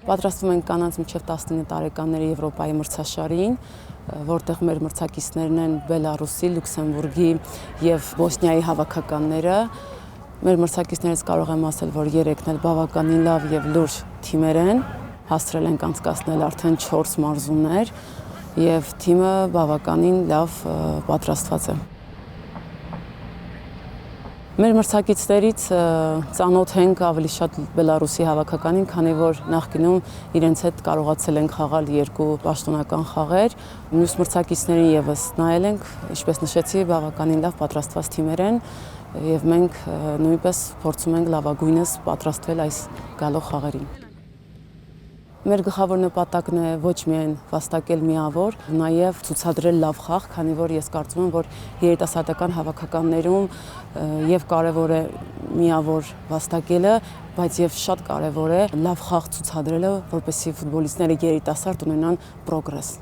Պատրաստվում ենք կանանց մինչև 19 տարեկանների Եվրոպայի մրցաշարին, որտեղ մեր մրցակիցներն են Բելարուսի, Լյուքսեմբուրգի եւ Բոսնիայի հավաքականները։ Մեր մրցակիցներից կարող եմ ասել, որ երեքն էլ բավականին լավ եւ լուրջ թիմեր են, հասցրել ենք անցկացնել արդեն 4 մարզումներ եւ թիմը բավականին լավ պատրաստված է։ Մեր մրցակիցներից ծանոթ ենք ավելի շատ Բելարուսի հավաքականին, քանի որ նախկինում իրենց հետ կարողացել ենք խաղալ 2 պաշտոնական խաղեր։ Մյուս մրցակիցներին եւս նայել ենք, ինչպես նշեցի, բավականին լավ պատրաստված թիմեր են եւ մենք նույնպես փորձում ենք լավագույնս պատրաստվել այս գալող խաղերին։ Մեր գլխավոր նպատակն է ոչ միայն վաստակել միավոր, նաև ցուցադրել լավ խաղ, քանի որ ես կարծում եմ, որ երիտասարդական հավաքականներում եւ կարեւոր է միավոր վաստակելը, բայց եւ շատ կարեւոր է լավ խաղ ցուցադրելը, որպեսզի ֆուտբոլիստները երիտասարդ ունենան պրոգրես։